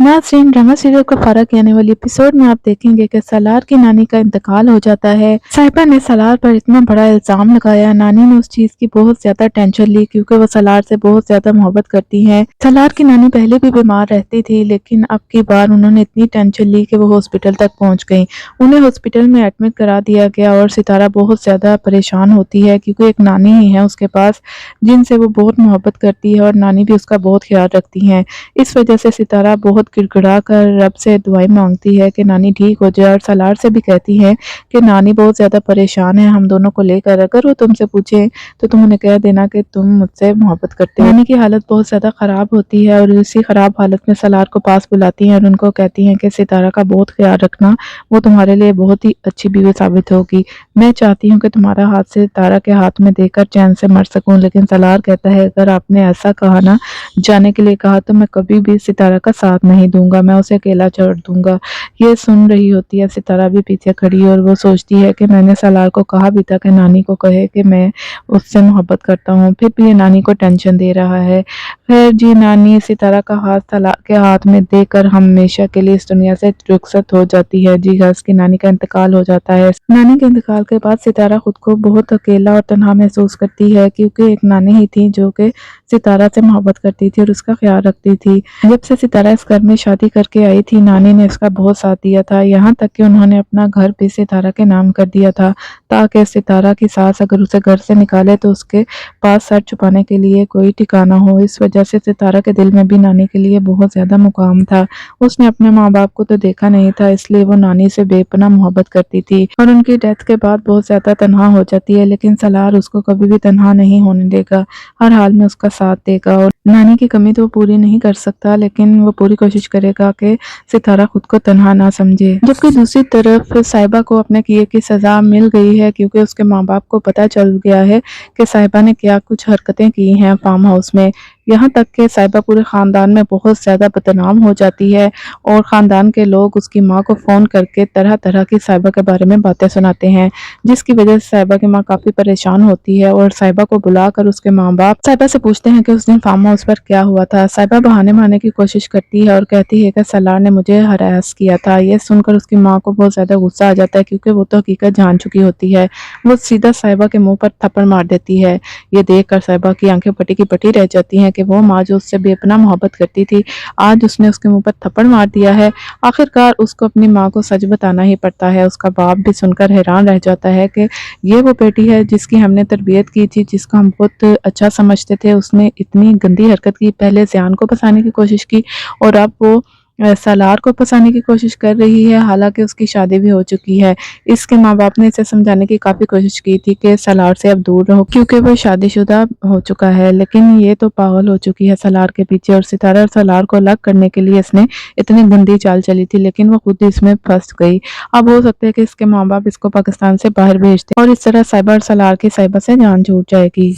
नाज़रीन, drama serial का फ़र्क आने वाली एपिसोड में आप देखेंगे कि सलार की नानी का इंतकाल हो जाता है। साहिबा ने सलार पर इतना बड़ा इल्ज़ाम लगाया। नानी ने उस चीज़ की बहुत ज़्यादा टेंशन ली क्योंकि वो सलार से बहुत ज़्यादा मोहब्बत करती हैं। सलार की नानी पहले भी बीमार रहती थी, लेकिन अब की बार उन्होंने इतनी टेंशन ली कि वो हॉस्पिटल तक पहुँच गईं। उन्हें हॉस्पिटल में एडमिट करा दिया गया और सितारा बहुत ज़्यादा परेशान होती है क्योंकि एक नानी ही है उसके पास जिनसे वो बहुत मोहब्बत करती है और नानी भी उसका बहुत ख्याल रखती हैं। इस वजह से सितारा बहुत गिड़गिड़ा कर रब से दुआएं मांगती है कि नानी ठीक हो जाए और सलार से भी कहती है कि नानी बहुत ज़्यादा परेशान है हम दोनों को लेकर। अगर वो तुमसे पूछे तो तुम उन्हें कह देना कि तुम मुझसे मोहब्बत करते हो। नानी की हालत बहुत ज़्यादा ख़राब होती है और इसी ख़राब हालत में सलार को पास बुलाती हैं और उनको कहती हैं कि सितारा का बहुत ख्याल रखना, वो तुम्हारे लिए बहुत ही अच्छी बीवी साबित होगी। मैं चाहती हूँ कि तुम्हारा हाथ सितारा के हाथ में देकर चैन से मर सकूँ। लेकिन सलार कहता है, अगर आपने ऐसा कहा ना, जाने के लिए कहा, तो मैं कभी भी सितारा का साथ नहीं दूंगा, मैं उसे अकेला छोड़ दूंगा। ये सुन रही होती है सितारा भी पीछे खड़ी और वो सोचती है कि मैंने सलार को कहा भी था कि नानी को कहे कि मैं उससे मोहब्बत करता हूँ, फिर भी ये नानी को टेंशन दे रहा है। खैर जी, नानी सितारा का हाथ सलार के हाथ में देकर हमेशा के लिए इस दुनिया से रुखसत हो जाती है। जी हाँ, उसकी नानी का इंतकाल हो जाता है। नानी के इंतकाल के बाद सितारा खुद को बहुत अकेला और तन्हा महसूस करती है क्योंकि एक नानी ही थी जो कि सितारा से मोहब्बत करती थी और उसका ख्याल रखती थी। जब से सितारा इस घर में शादी करके आई थी, नानी ने इसका बहुत साथ दिया था, यहाँ तक कि उन्होंने अपना घर भी सितारा के नाम कर दिया था ताकि सितारा की सास अगर उसे घर से निकाले तो उसके पास सर छुपाने के लिए कोई ठिकाना हो। इस वजह से सितारा के दिल में भी नानी के लिए बहुत ज़्यादा मुकाम था। उसने अपने माँ बाप को तो देखा नहीं था, इसलिए वो नानी से बेपनाह मोहब्बत करती थी और उनकी डेथ के बाद बहुत ज़्यादा तन्हा हो जाती है। लेकिन सलार उसको कभी भी तन्हा नहीं होने देगा, हर हाल में उसका साथ देगा और नानी की कमी तो वो पूरी नहीं कर सकता, लेकिन वो पूरी कोशिश करेगा कि सितारा खुद को तन्हा ना समझे। जबकि दूसरी तरफ साहिबा को अपने किए की सज़ा मिल गई है क्योंकि उसके माँ बाप को पता चल गया है कि साहिबा ने क्या कुछ हरकतें की हैं फार्म हाउस में। यहाँ तक कि साहिबा पूरे ख़ानदान में बहुत ज़्यादा बदनाम हो जाती है और ख़ानदान के लोग उसकी माँ को फ़ोन करके तरह तरह की साहिबा के बारे में बातें सुनाते हैं, जिसकी वजह से साहिबा की माँ काफ़ी परेशान होती है और साहिबा को बुलाकर उसके माँ बाप साहिबा से पूछते हैं कि उस दिन फार्म हाउस पर क्या हुआ था। साहिबा बहाने मारने की कोशिश करती है और कहती है कि सलार ने मुझे हरास किया था। ये सुनकर उसकी माँ को बहुत ज़्यादा गुस्सा आ जाता है क्योंकि वो तो हकीकत जान चुकी होती है। वो सीधा साहिबा के मुँह पर थप्पड़ मार देती है। ये देखकर साहिबा की आंखें पटी की पटी रह जाती हैं कि वो माँ जो उससे बेपनाह मोहब्बत करती थी, आज उसने उसके मुँह पर थप्पड़ मार दिया है। आखिरकार उसको अपनी माँ को सच बताना ही पड़ता है। उसका बाप भी सुनकर हैरान रह जाता है कि ये वो बेटी है जिसकी हमने तरबियत की थी, जिसको हम बहुत अच्छा समझते थे, उसने इतनी गंदी हरकत की, पहले ज़ियान को फंसाने की कोशिश की और अब वो सलार को फंसाने की कोशिश कर रही है, हालांकि उसकी शादी भी हो चुकी है। इसके माँ बाप ने इसे समझाने की काफ़ी कोशिश की थी कि सलार से अब दूर रहो क्योंकि वो शादीशुदा हो चुका है, लेकिन ये तो पागल हो चुकी है सलार के पीछे और सितारा और सलार को अलग करने के लिए इसने इतनी गंदी चाल चली थी, लेकिन वो खुद ही इसमें फंस गई। अब हो सकता है कि इसके माँ बाप इसको पाकिस्तान से बाहर भेज दें और इस तरह साहिबा और सलार की साहिबा से जान छूट जाएगी।